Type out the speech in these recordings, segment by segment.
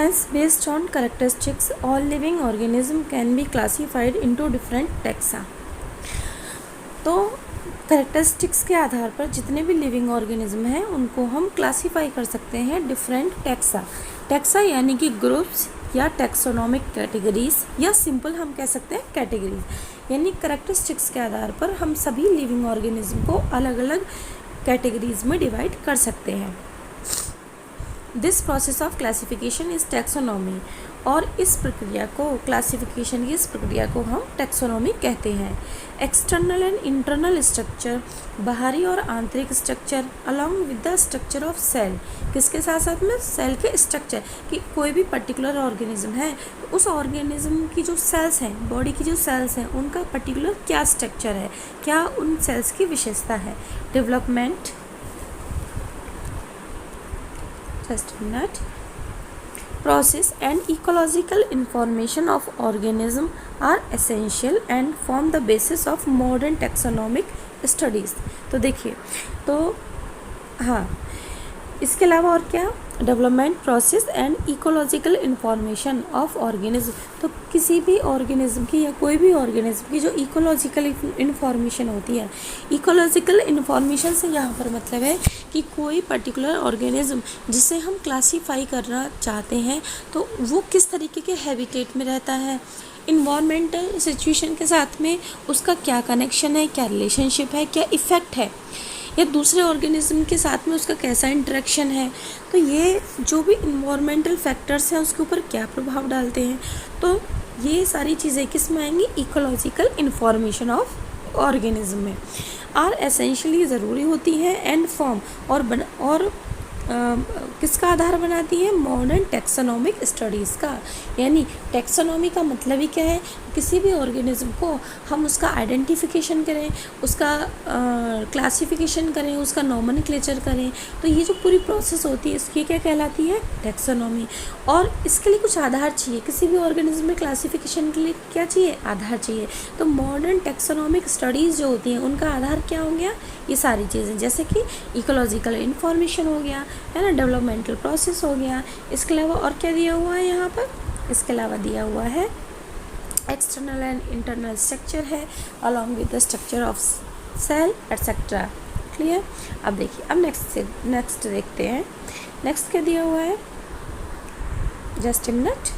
Hence, based on characteristics, all living organism can be classified into different taxa. तो characteristics के आधार पर जितने भी लिविंग ऑर्गेनिज्म हैं उनको हम क्लासीफाई कर सकते हैं डिफरेंट टैक्सा. टैक्सा यानी कि ग्रुप्स या टैक्सोनॉमिक कैटेगरीज, या सिंपल हम कह सकते हैं कैटेगरीज. यानी कैरेक्टरिस्टिक्स के आधार पर हम सभी लिविंग ऑर्गेनिज्म को अलग अलग कैटेगरीज में डिवाइड कर सकते हैं. This process of classification is taxonomy. और इस प्रक्रिया को, क्लासिफिकेशन की इस प्रक्रिया को हम टैक्सोनॉमी कहते हैं. एक्सटर्नल एंड इंटरनल स्ट्रक्चर, बाहरी और आंतरिक structure, along with the structure of cell. किसके साथ साथ में? सेल के स्ट्रक्चर. कि कोई भी पर्टिकुलर ऑर्गेनिज्म है तो उस ऑर्गेनिज्म की जो सेल्स हैं, बॉडी की जो सेल्स हैं, उनका पर्टिकुलर क्या स्ट्रक्चर है, क्या उन सेल्स की विशेषता है. Development, just a minute. Process and ecological information of organism are essential and form the basis of modern taxonomic studies. तो देखिए, तो हाँ, इसके अलावा और क्या? Development, process and ecological information of organism. तो किसी भी ऑर्गेनिज्म की या कोई भी ऑर्गेनिज्म की जो इकोलॉजिकल इंफॉर्मेशन होती है, इकोलॉजिकल इंफॉर्मेशन से यहाँ पर मतलब है कि कोई पर्टिकुलर ऑर्गेनिज्म जिसे हम क्लासीफाई करना चाहते हैं तो वो किस तरीके के हैबिटेट में रहता है, इन्वायरमेंटल सिचुएशन के साथ में उसका क्या कनेक्शन है, क्या रिलेशनशिप है, क्या इफ़ेक्ट है, या दूसरे ऑर्गेनिज्म के साथ में उसका कैसा इंटरेक्शन है. तो ये जो भी इन्वायरमेंटल फैक्टर्स हैं उसके ऊपर क्या प्रभाव डालते हैं. तो ये सारी चीज़ें किस में आएंगी? इकोलॉजिकल इंफॉर्मेशन ऑफ ऑर्गेनिज्म में. आर एसेंशियली ज़रूरी होती है एंड फॉर्म और किसका आधार बनाती है? मॉडर्न टैक्सोनॉमिक स्टडीज़ का. यानी टैक्सोनॉमी का मतलब ही क्या है? किसी भी ऑर्गेनिज्म को हम उसका आइडेंटिफिकेशन करें, उसका क्लासिफिकेशन करें, उसका नॉमेनक्लेचर करें. तो ये जो पूरी प्रोसेस होती है इसकी क्या कहलाती है? टैक्सोनॉमी. और इसके लिए कुछ आधार चाहिए. किसी भी ऑर्गेनिज्म में क्लासिफिकेशन के लिए क्या चाहिए? आधार चाहिए. तो मॉडर्न टैक्सोनॉमिक स्टडीज़ जो होती हैं उनका आधार क्या हो गया? ये सारी चीज़ें, जैसे कि इकोलॉजिकल इन्फॉर्मेशन हो गया, है ना, डेवलपमेंटल प्रोसेस हो गया. इसके अलावा और क्या दिया हुआ है यहाँ पर? इसके अलावा दिया हुआ है एक्सटर्नल एंड इंटरनल स्ट्रक्चर है, along with the structure of cell etcetera. Clear? अब देखिए, अब नेक्स्ट देखते हैं. नेक्स्ट क्या दिया हुआ है? Just a minute.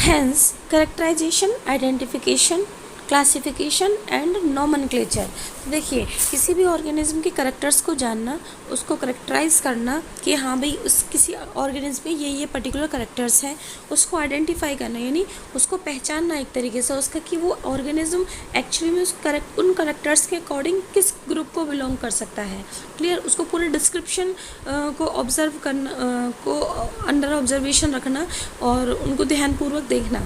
Hence, characterization, identification, classification and nomenclature. तो देखिए, किसी भी ऑर्गेनिज्म के करेक्टर्स को जानना, उसको करेक्टराइज करना कि हाँ भाई उस किसी ऑर्गेनिज्म में ये पर्टिकुलर करेक्टर्स हैं, उसको आइडेंटिफाई करना, यानी उसको पहचानना एक तरीके से उसका कि वो ऑर्गेनिज्म एक्चुअली में उन करेक्टर्स के अकॉर्डिंग किस ग्रुप को बिलोंग कर सकता है. क्लियर? उसको पूरे डिस्क्रिप्शन को ऑब्जर्व करना, को अंडर ऑब्जर्वेशन रखना और उनको ध्यानपूर्वक देखना,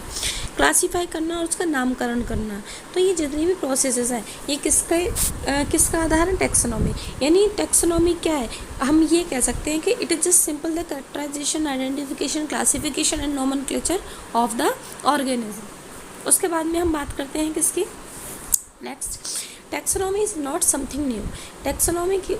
क्लासीफाई करना और उसका नामकरण करना. तो ये जितनी भी प्रोसेसेस हैं ये किसका आधार है? टैक्सोनॉमी. यानी टैक्सोनॉमी क्या है? हम ये कह सकते हैं कि it is just simple the characterisation, identification, classification and nomenclature of the organism. उसके बाद में हम बात करते हैं किसकी? Next, taxonomy is not something new. Taxonomy की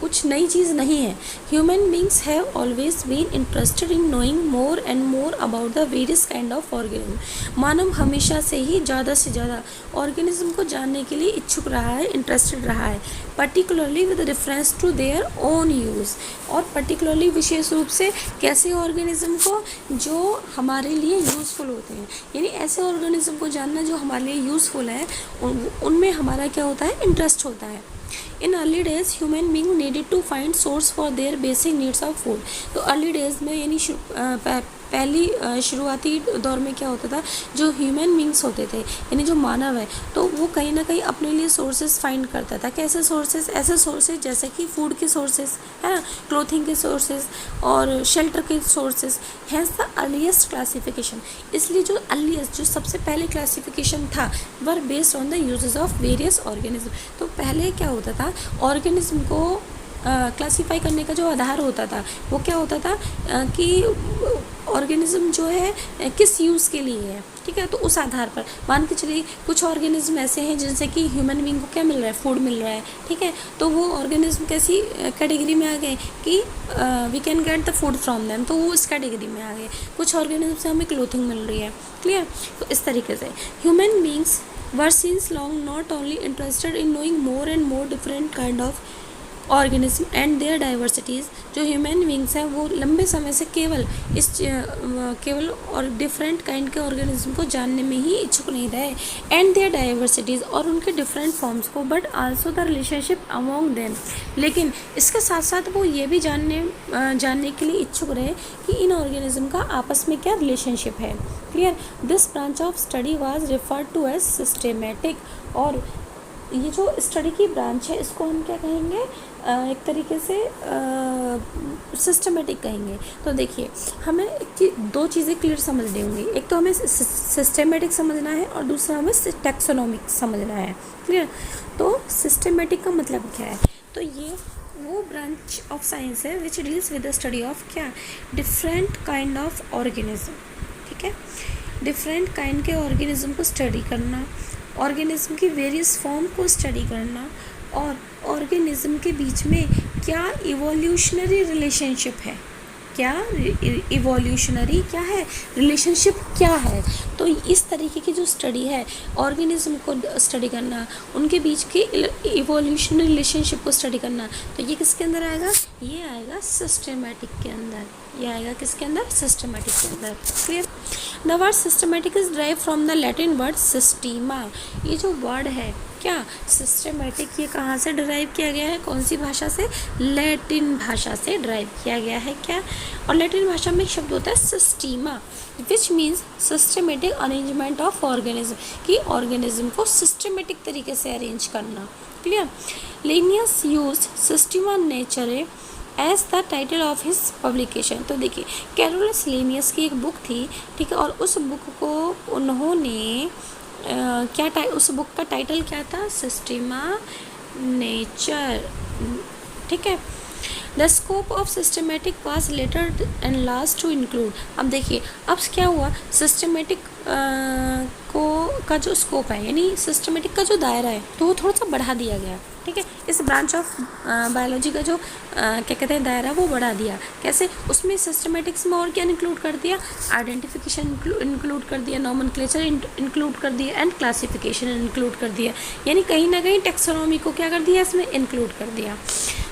कुछ नई चीज़ नहीं है. Human beings have always been interested in knowing more and more about the various kind of organism. मानव हमेशा से ही ज़्यादा से ज़्यादा ऑर्गेनिज्म को जानने के लिए इच्छुक रहा है, इंटरेस्टेड रहा है, particularly with reference to their own use. और पर्टिकुलरली विशेष रूप से कैसे ऑर्गेनिज्म को जो हमारे लिए यूज़फुल होते हैं, यानी ऐसे ऑर्गेनिज्म को जानना जो हमारे लिए यूज़फुल है, उनमें हमारा क्या होता है? इंटरेस्ट होता है. In early days human being needed to find source for their basic needs of food. तो अर्ली डेज में यानी पहली शुरुआती दौर में क्या होता था? जो ह्यूमन बींग्स होते थे, यानी जो मानव है, तो वो कहीं ना कहीं अपने लिए सोर्सेज फाइंड करता था. कैसे सोर्सेज? ऐसे सोर्सेज जैसे कि फूड के सोर्सेज, है ना, क्लोथिंग के सोर्सेज और शेल्टर के sources. Has the earliest classification. इसलिए जो अर्लीस्ट, जो सबसे पहले क्लासिफिकेशन था, were based on the uses of various organism. तो पहले क्या होता था? ऑर्गेनिज्म को क्लासीफाई करने का जो आधार होता था वो क्या होता था कि ऑर्गेनिज्म जो है किस यूज़ के लिए है. ठीक है। तो उस आधार पर मान के चलिए कुछ ऑर्गेनिज्म ऐसे हैं जिनसे कि ह्यूमन बींग को क्या मिल रहा है, फूड मिल रहा है, ठीक है। तो वो ऑर्गेनिज्म कैसी कैटेगरी में आ गए कि we can get the food from them, तो वो इस कैटेगरी में आ गए। कुछ ऑर्गेनिज्म से हमें क्लोथिंग मिल रही है, क्लियर। तो इस तरीके से human beings were since long not only interested in knowing more and more different kind of organism and their diversities. जो ह्यूमन बींग्स हैं वो लंबे समय से केवल और डिफरेंट काइंड के ऑर्गेनिज्म को जानने में ही इच्छुक नहीं रहे, एंड देयर डाइवर्सिटीज़, और उनके डिफरेंट फॉर्म्स को, but also the relationship among them. लेकिन इसके साथ साथ वो ये भी जानने के लिए इच्छुक रहे कि इन ऑर्गेनिज्म का आपस में क्या रिलेशनशिप है, clear. This branch of study was referred to as systematic. और ये जो स्टडी की ब्रांच है इसको हम क्या कहेंगे, एक तरीके से सिस्टमेटिक कहेंगे। तो देखिए हमें दो चीज़ें क्लियर समझनी होंगी, एक तो हमें सिस्टमेटिक समझना है और दूसरा हमें टैक्सोनॉमिक समझना है, क्लियर। तो सिस्टमेटिक का मतलब क्या है, तो ये वो ब्रांच ऑफ साइंस है which deals with the study of क्या, डिफरेंट काइंड ऑफ ऑर्गेनिज्म, ठीक है। डिफरेंट काइंड के ऑर्गेनिज्म को स्टडी करना, ऑर्गेनिज्म की वेरियस फॉर्म को स्टडी करना, और ऑर्गेनिज्म के बीच में क्या इवोल्यूशनरी रिलेशनशिप है, क्या इवोल्यूशनरी क्या है, रिलेशनशिप क्या है। तो इस तरीके की जो स्टडी है, ऑर्गेनिज्म को स्टडी करना, उनके बीच के इवोल्यूशनरी रिलेशनशिप को स्टडी करना, तो ये किसके अंदर आएगा, ये आएगा सिस्टमेटिक के अंदर, ये आएगा किसके अंदर, सिस्टमेटिक के अंदर, clear. The word systematic is drive from the Latin word systema. ये जो वर्ड है क्या, सिस्टमेटिक, ये कहाँ से ड्राइव किया गया है, कौन सी भाषा से, लैटिन भाषा से ड्राइव किया गया है क्या। और लैटिन भाषा में एक शब्द होता है systema, which means systematic arrangement of organism, कि ऑर्गेनिज्म को सिस्टमेटिक तरीके से अरेंज करना, clear. Linnaeus used systema naturae as the title of his publication. तो देखिए कैरोलस लिनियस की एक बुक थी, ठीक है, और उस बुक को उन्होंने उस बुक का टाइटल क्या था, सिस्टीमा नेचर, ठीक है। The scope of systematic was later enlarged to include. अब देखिए अब क्या हुआ, सिस्टमेटिक का जो स्कोप है, यानी सिस्टमेटिक का जो दायरा है, तो वो थोड़ा सा बढ़ा दिया गया, ठीक है। इस ब्रांच ऑफ बायोलॉजी का जो क्या कहते हैं दायरा, वो बढ़ा दिया। कैसे, उसमें सिस्टमेटिक्स में और क्या इंक्लूड कर दिया, आइडेंटिफिकेशन इंक्लूड कर दिया, नॉमेनक्लेचर इंक्लूड कर दिया, एंड क्लासिफिकेशन इंक्लूड कर दिया, यानी कहीं ना कहीं टेक्सोनॉमी को क्या कर दिया, इसमें इंक्लूड कर दिया।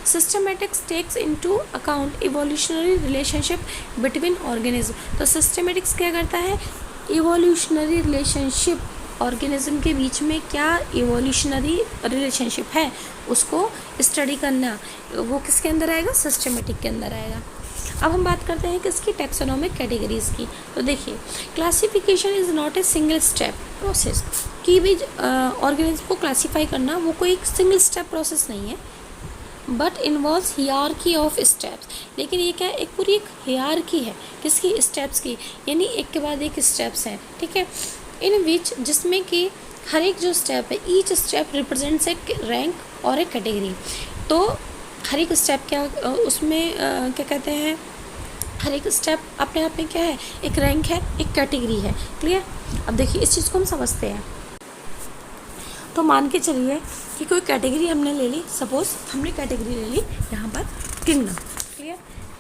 Systematics takes into account evolutionary relationship between organism. तो सिस्टमेटिक्स क्या करता है, इवोल्यूशनरी रिलेशनशिप, ऑर्गेनिज्म के बीच में क्या इवोल्यूशनरी रिलेशनशिप है उसको स्टडी करना, वो किसके अंदर आएगा, सिस्टमेटिक के अंदर आएगा। अब हम बात करते हैं किसकी, टैक्सोनॉमिक कैटेगरीज की। तो देखिए classification is not a single step process, कि भी ऑर्गेनिज्म को क्लासीफाई करना वो कोई एक सिंगल स्टेप प्रोसेस नहीं है, but involves hierarchy of steps. लेकिन ये क्या, एक पूरी एक हियरार्की है, किसकी, स्टेप्स की, यानी एक के बाद एक स्टेप्स हैं, ठीक है। इन विच, जिसमें कि हर एक जो स्टेप है, ईच स्टेप रिप्रेजेंट्स एक रैंक और एक कैटेगरी। तो हर एक स्टेप क्या उसमें क्या कहते हैं, हर एक स्टेप अपने आप में क्या है, एक रैंक है, एक कैटेगरी है, क्लियर। अब देखिए इस चीज़ को हम समझते हैं। तो मान के चलिए कि कोई कैटेगरी हमने ले ली, सपोज हमने कैटेगरी ले ली यहाँ पर किंगडम, क्लियर।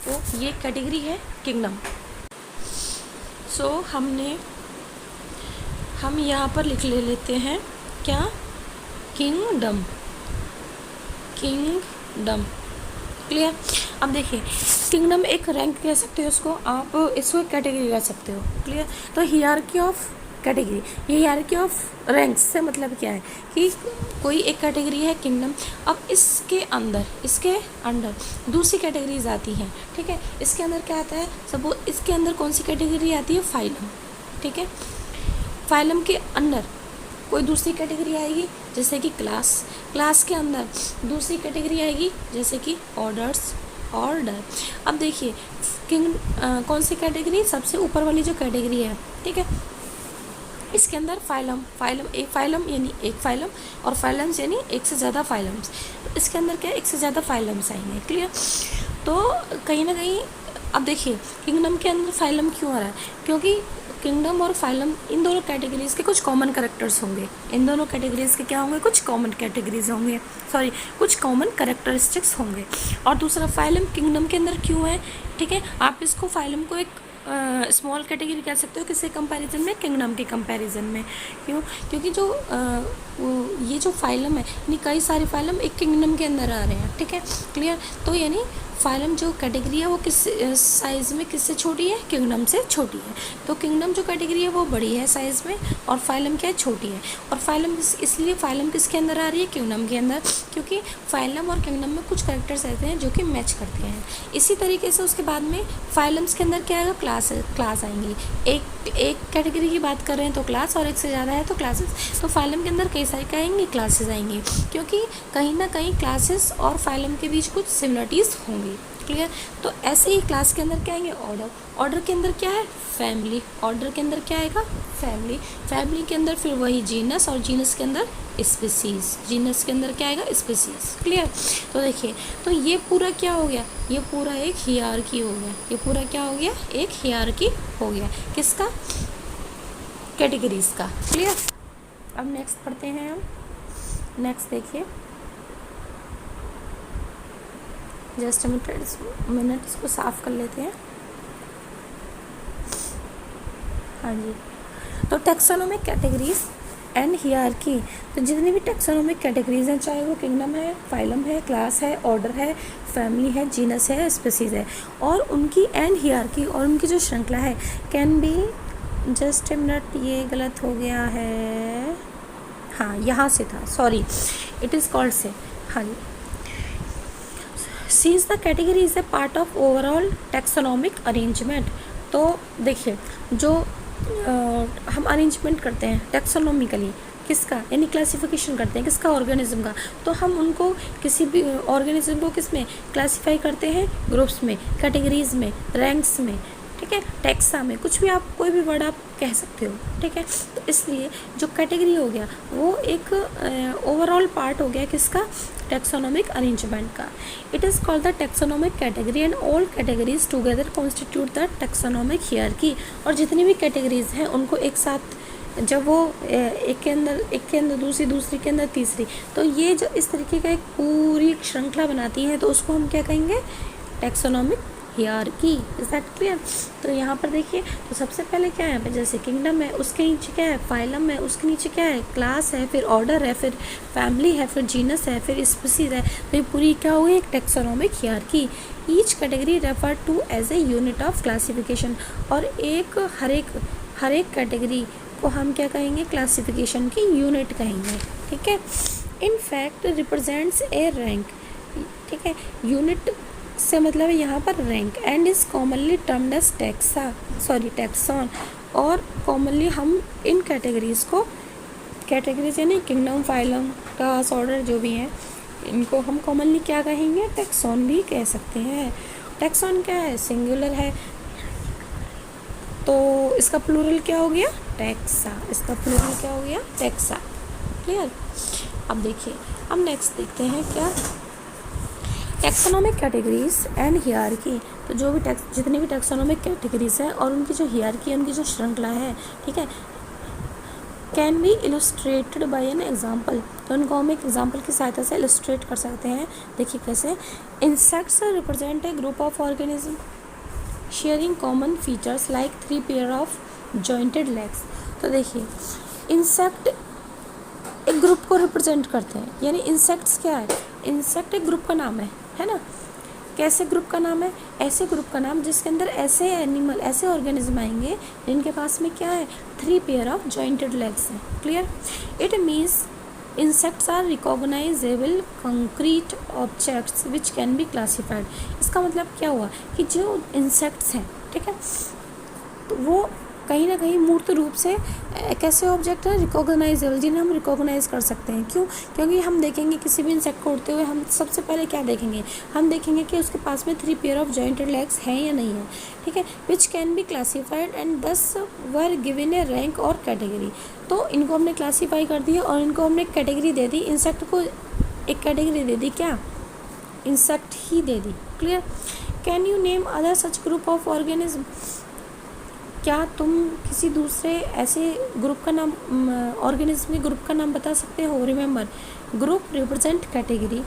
तो ये कैटेगरी है किंगडम। सो हम यहाँ पर ले लेते हैं क्या, किंगडम, क्लियर। अब देखिए किंगडम एक रैंक कह सकते हो उसको, आप इसको एक कैटेगरी कह सकते हो, क्लियर। तो हियरार्की ऑफ कैटेगरी, ये हियरार्की ऑफ रैंक्स से मतलब क्या है कि कोई एक कैटेगरी है किंगडम, अब इसके अंदर दूसरी कैटेगरीज आती हैं, ठीक है। इसके अंदर क्या आता है, सपोज इसके अंदर कौन सी कैटेगरी आती है, फाइलम, ठीक है। फाइलम के अंदर कोई दूसरी कैटेगरी आएगी जैसे कि क्लास के अंदर दूसरी कैटेगरी आएगी जैसे कि ऑर्डर। अब देखिए कौन सी कैटेगरी, सबसे ऊपर वाली जो कैटेगरी है, ठीक है, इसके अंदर फाइलम यानी एक फाइलम, और फाइलम्स यानी एक से ज़्यादा फाइलम्स। इसके अंदर क्या, एक से ज़्यादा फाइलम्स आएंगे, क्लियर। तो कहीं ना कहीं अब देखिए किंगडम के अंदर फाइलम क्यों आ रहा है, क्योंकि किंगडम और फाइलम इन दोनों कैटेगरीज के कुछ कॉमन कैरेक्टर्स होंगे, इन दोनों कैटेगरीज के क्या होंगे, कुछ कॉमन कैटेगरीज होंगे, सॉरी कुछ कॉमन कैरेक्टरिस्टिक्स होंगे। और दूसरा फाइलम किंगडम के अंदर क्यों है, ठीक है, आप इसको फाइलम को एक स्मॉल कैटेगरी कह सकते हो किसके कंपैरिजन में, किंगडम के कंपैरिजन में। क्यों, क्योंकि जो ये जो फाइलम है यानी कई सारे फाइलम एक किंगडम के अंदर आ रहे हैं, ठीक है, क्लियर। तो यानी फाइलम जो कैटेगरी है वो किस साइज़ में किससे छोटी है, किंगडम से छोटी है। तो किंगडम जो कैटेगरी है वो बड़ी है साइज़ में और फाइलम क्या है, छोटी है। और फाइलम इसलिए फाइलम किसके अंदर आ रही है, किंगडम के अंदर, क्योंकि फाइलम और किंगडम में कुछ कैरेक्टर्स ऐसे हैं जो कि मैच करते हैं। इसी तरीके से उसके बाद में फाइलम्स के अंदर क्या आएगा, क्लास आएंगी। एक कैटेगरी की बात कर रहे हैं तो क्लास, और एक से ज़्यादा है तो क्लासेस। तो फाइलम के अंदर कई सारी क्या आएंगी, क्लासेस आएंगी, क्योंकि कहीं ना कहीं क्लासेस और फाइलम के बीच कुछ सिमिलरिटीज़ होंगी, क्लियर। तो ऐसे ही क्लास के अंदर क्या आएंगे, ऑर्डर के अंदर क्या है, फैमिली, ऑर्डर के अंदर क्या आएगा, फैमिली के अंदर फिर वही जीनस, और जीनस के अंदर स्पीसीज, जीनस के अंदर क्या आएगा, स्पीसीज, क्लियर। तो देखिए तो ये पूरा क्या हो गया, ये पूरा एक हियरार्की हो गया, ये पूरा क्या हो गया, एक हियरार्की हो गया, किसका, कैटेगरीज का, क्लियर। अब नेक्स्ट पढ़ते हैं हम, नेक्स्ट देखिए, जस्ट मिनट इसको साफ कर लेते हैं। हाँ जी, तो टैक्सोनॉमिक कैटेगरीज एंड हियरार्की, तो जितनी भी टैक्सोनॉमिक कैटेगरीज हैं, चाहे वो किंगडम है, फाइलम है, क्लास है, ऑर्डर है, फैमिली है, जीनस है, स्पीसीज है, और उनकी एंड हियरार्की और उनकी जो श्रृंखला है can be, just a minute ये गलत हो गया है, हाँ यहाँ से था, सॉरी, इट इज़ कॉल्ड से, हाँ जी, see is the category is a part of overall taxonomic arrangement. तो देखिए जो हम अरेंजमेंट करते हैं टैक्सोनॉमिकली, किसका, यानी क्लासिफिकेशन करते हैं किसका, ऑर्गेनिज्म का, तो हम उनको किसी भी ऑर्गेनिज्म को किस में क्लासीफाई करते हैं, ग्रुप्स में, कैटेगरीज में, रैंक्स में, ठीक है, टैक्सा में, कुछ भी आप कोई भी वर्ड आप कह सकते हो, ठीक है। तो इसलिए जो कैटेगरी हो गया वो एक ओवरऑल पार्ट हो गया किसका, टैक्सोनॉमिक अरेंजमेंट का। It is called the taxonomic category and all categories together constitute the taxonomic hierarchy, और जितनी भी कैटेगरीज हैं उनको एक साथ जब वो एक के अंदर दूसरी के अंदर तीसरी, तो ये जो इस तरीके का एक पूरी श्रृंखला बनाती है तो उसको हम क्या कहेंगे, taxonomic hierarchy. Is that clear. तो यहाँ पर देखिए तो सबसे पहले क्या है, जैसे किंगडम है उसके नीचे क्या है, फाइलम है, उसके नीचे क्या है, क्लास है, फिर ऑर्डर है, फिर फैमिली है, फिर जीनस है, फिर स्पीसीज है। तो ये पूरी क्या हुई, एक taxonomic hierarchy. Each category refer to as a unit of classification, और हर एक कैटेगरी को हम क्या कहेंगे, क्लासिफिकेशन की यूनिट कहेंगे, ठीक है। In fact represents a rank, ठीक है, यूनिट से मतलब है यहाँ पर rank, and is commonly termed as taxon, और कॉमनली हम इन कैटेगरीज को, कैटेगरीज यानी किंगडम, फाइलम, क्लास, ऑर्डर जो भी हैं, इनको हम कॉमनली क्या कहेंगे, टैक्सॉन भी कह सकते हैं। टैक्सॉन क्या है, सिंगुलर है, तो इसका प्लूरल क्या हो गया, टैक्सा, इसका प्लूरल क्या हो गया, टैक्सा, क्लियर। अब देखिए अब नेक्स्ट देखते हैं क्या, टैक्सोनॉमिक कैटेगरीज एंड हियरार्की। तो जो भी जितनी भी टैक्सोनॉमिक कैटेगरीज हैं और उनकी जो हियरार्की है, उनकी जो श्रृंखला है, ठीक है, can be illustrated bye an example. तो उनको हम एक एग्जाम्पल की सहायता से इलस्ट्रेट कर सकते हैं। देखिए कैसे, insects represent a group of organism sharing common features like 3 pair of jointed legs. तो देखिए इंसेक्ट एक ग्रुप को रिप्रेजेंट करते हैं, यानी इंसेक्ट्स क्या है, इंसेक्ट एक ग्रुप का नाम है ना। कैसे ग्रुप का नाम है, ऐसे ग्रुप का नाम जिसके अंदर ऐसे एनिमल, ऐसे ऑर्गेनिज्म आएंगे जिनके पास में क्या है, 3 पेयर ऑफ जॉइंटेड लेग्स हैं, clear. It means insects are recognizable concrete objects which can be classified. इसका मतलब क्या हुआ कि जो इंसेक्ट्स हैं, ठीक है, तो वो कहीं ना कहीं मूर्त रूप से एक ऐसे ऑब्जेक्ट है रिकॉग्नाइजेबल, जिन्हें हम रिकॉग्नाइज कर सकते हैं। क्यों, क्योंकि हम देखेंगे किसी भी इंसेक्ट को उड़ते हुए, हम सबसे पहले क्या देखेंगे, हम देखेंगे कि उसके पास में 3 पेयर ऑफ जॉइंटेड लेग्स हैं या नहीं है, ठीक है, विच कैन बी क्लासीफाइड एंड दस वर गिवन ए रैंक और कैटेगरी। तो इनको हमने क्लासीफाई कर दिया और इनको हमने एक कैटेगरी दे दी, इंसेक्ट को एक कैटेगरी दे दी, क्या, insect he they the, clear. Can you name other such group of organism, क्या तुम किसी दूसरे ऐसे ग्रुप का नाम, ऑर्गेनिज्म के ग्रुप का नाम बता सकते हो? रिमेंबर, ग्रुप रिप्रेजेंट कैटेगरी,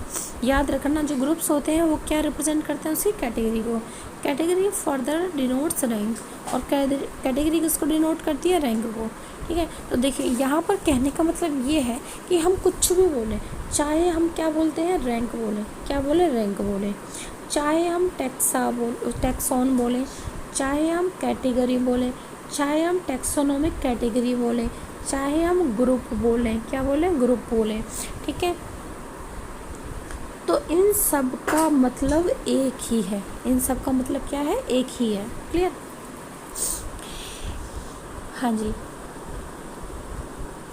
याद रखना जो ग्रुप्स होते हैं वो क्या रिप्रेजेंट करते हैं? उसी कैटेगरी को। कैटेगरी फर्दर डिनोट्स रैंक, और कैटेगरी किसको डिनोट करती है? रैंक को। ठीक है, तो देखिए यहाँ पर कहने का मतलब ये है कि हम कुछ भी बोलें, चाहे हम क्या बोलते हैं? रैंक बोलें। क्या बोले? रैंक बोलें। चाहे हम टैक्सॉन बोलें, चाहे हम कैटेगरी बोलें, चाहे हम टैक्सोनॉमिक कैटेगरी बोलें, चाहे हम ग्रुप बोलें। क्या बोलें? ग्रुप बोलें। ठीक है, तो इन सब का मतलब एक ही है। इन सब का मतलब क्या है? एक ही है। क्लियर? हाँ जी।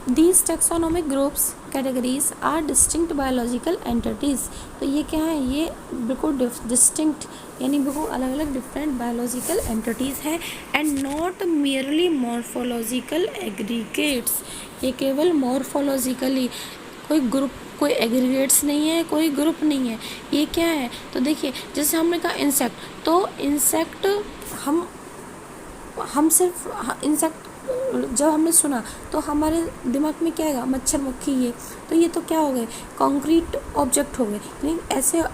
These taxonomic groups categories are distinct biological entities। तो ये क्या है? ये बिल्कुल डिस्टिंक्ट यानी बिल्कुल अलग अलग डिफरेंट बायोलॉजिकल एंटिटीज़ हैं and not merely morphological aggregates. ये केवल मॉर्फोलॉजिकली, कोई ग्रुप, कोई एग्रीगेट्स नहीं है, कोई ग्रुप नहीं है। ये क्या है? तो देखिए जैसे हमने कहा इंसेक्ट, तो इंसेक्ट हम सिर्फ इंसेक्ट जब हमने सुना तो हमारे दिमाग में क्या आएगा? मच्छर, मक्खी। ये तो ये तो क्या हो गए? कॉन्क्रीट ऑब्जेक्ट हो गए, यानी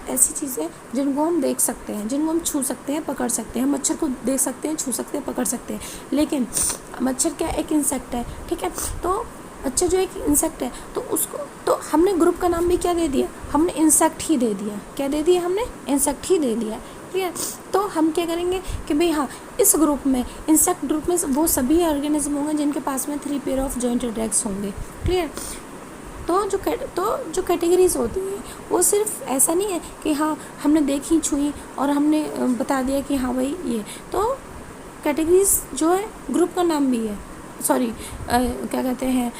ऐसी चीज़ें जिनको हम देख सकते हैं, जिनको हम छू सकते हैं, पकड़ सकते हैं। मच्छर को देख सकते हैं, छू सकते हैं, पकड़ सकते हैं, लेकिन मच्छर क्या? एक इंसेक्ट है। ठीक है, तो मच्छर जो एक इंसेक्ट है तो उसको, तो हमने ग्रुप का नाम भी क्या दे दिया? हमने इंसेक्ट ही दे दिया। क्या दे दिया? हमने इंसेक्ट ही दे दिया। ठीक है, तो हम क्या करेंगे कि भाई हाँ, इस ग्रुप में, इंसेक्ट ग्रुप में वो सभी ऑर्गेनिज्म होंगे जिनके पास में 3 पेयर ऑफ जॉइंटेड एग्स होंगे। क्लियर? तो जो कैटेगरीज होती हैं वो सिर्फ ऐसा नहीं है कि हाँ हमने देखी, छुई और हमने बता दिया कि हाँ भाई ये, तो कैटेगरीज जो है ग्रुप का नाम भी है। सॉरी, क्या कहते हैं,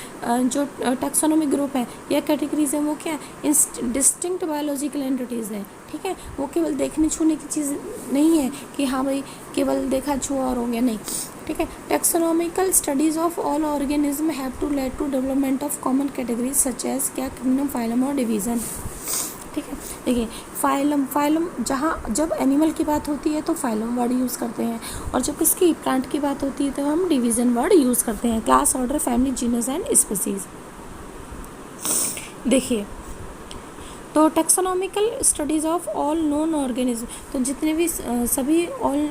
जो टैक्सोनॉमिक ग्रुप है या कैटेगरीज है वो क्या है? डिस्टिंक्ट बायोलॉजिकल एंटिटीज़ है। ठीक है, वो केवल देखने छूने की चीज़ नहीं है कि हाँ भाई केवल देखा छुआ और हो गया, नहीं। ठीक है, taxonomical studies of all organism have to led to development of common categories such as क्या? किंगडम, फाइलम और डिवीज़न। ठीक है, देखिए फाइलम जहाँ जब एनिमल की बात होती है तो फाइलम वर्ड यूज़ करते हैं, और जब किसकी? प्लांट की बात होती है तो हम डिवीज़न वर्ड यूज़ करते हैं। Class, order, family, genus and species. देखिए, तो taxonomical studies of all non organism, तो जितने भी सभी ऑल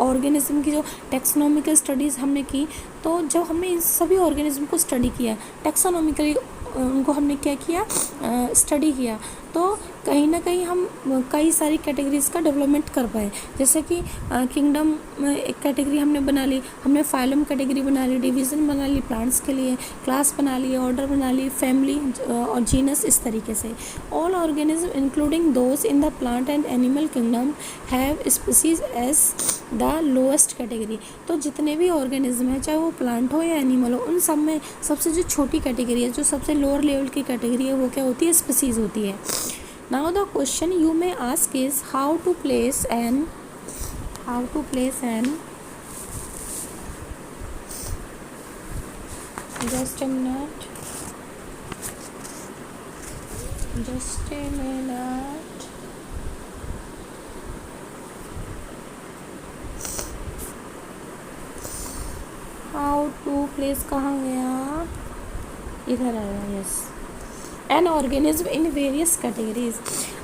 ऑर्गेनिज्म की जो टैक्सोनॉमिकल स्टडीज़ हमने की, तो जब हमने इन सभी ऑर्गेनिज्म को स्टडी किया, टैक्सोनॉमिकली उनको हमने क्या किया? स्टडी किया, तो कहीं ना कहीं हम कई सारी कैटेगरीज़ का डेवलपमेंट कर पाए। जैसे कि किंगडम एक कैटेगरी हमने बना ली, हमने फाइलम कैटेगरी बना ली, डिवीज़न बना ली प्लांट्स के लिए, क्लास बना ली, ऑर्डर बना ली, फैमिली और जीनस, इस तरीके से। All organism including those in the plant and animal kingdom have species as the lowest category. तो जितने भी ऑर्गेनिज्म हैं, चाहे वो प्लांट हो या एनिमल हो, उन सब में सबसे जो छोटी कैटेगरी है, जो सबसे लोअर लेवल की कैटेगरी है, वो क्या होती है? स्पीसीज होती है। Now the question you may ask is how to place an just a minute how to place कहाँ गया? इधर आया। Yes, an organism in various categories.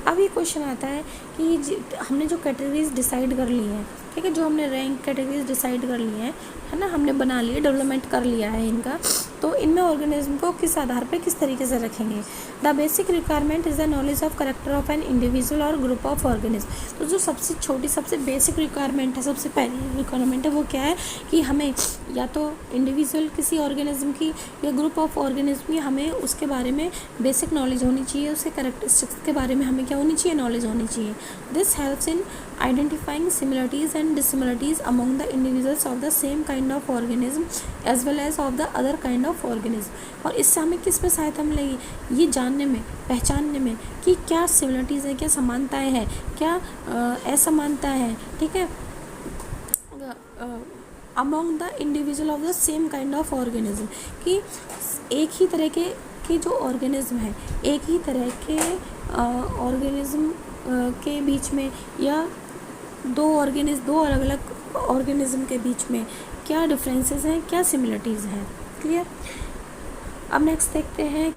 अब ये क्वेश्चन आता है कि हमने जो कैटेगरीज डिसाइड कर ली हैं, ठीक है, जो हमने रैंक कैटेगरीज डिसाइड कर ली हैं, है ना, हमने बना लिए, डेवलपमेंट कर लिया है इनका, तो इनमें ऑर्गेनिज्म को किस आधार पे किस तरीके से रखेंगे? The basic requirement is the knowledge of character of an individual और ग्रुप ऑफ ऑर्गेनिज्म। तो जो सबसे छोटी, सबसे बेसिक रिक्वायरमेंट है, सबसे पहली रिक्वायरमेंट है, वो क्या है कि हमें या तो इंडिविजुअल किसी ऑर्गेनिज्म की या ग्रुप ऑफ ऑर्गेनिज्म की हमें उसके बारे में बेसिक नॉलेज होनी चाहिए, उसके करेक्टरिस्टिक्स के बारे में हमें क्या होनी चाहिए? नॉलेज होनी चाहिए। This helps in identifying similarities and dissimilarities among the individuals of the same kind of organism as well as of the other kind of organism. और इससे हमें किस में सहायता मिलेगी? ये जानने में, पहचानने में कि क्या सिमिलरिटीज़ है, क्या समानताएं हैं, क्या असमानताएं हैं। ठीक है, among the individual of the same kind of organism, कि एक ही तरह के जो ऑर्गेनिज्म है, एक ही तरह के ऑर्गेनिज्म के बीच में या दो अलग अलग ऑर्गेनिज्म के बीच में क्या डिफरेंसेस हैं, क्या सिमिलरिटीज़ हैं। क्लियर। अब नेक्स्ट देखते हैं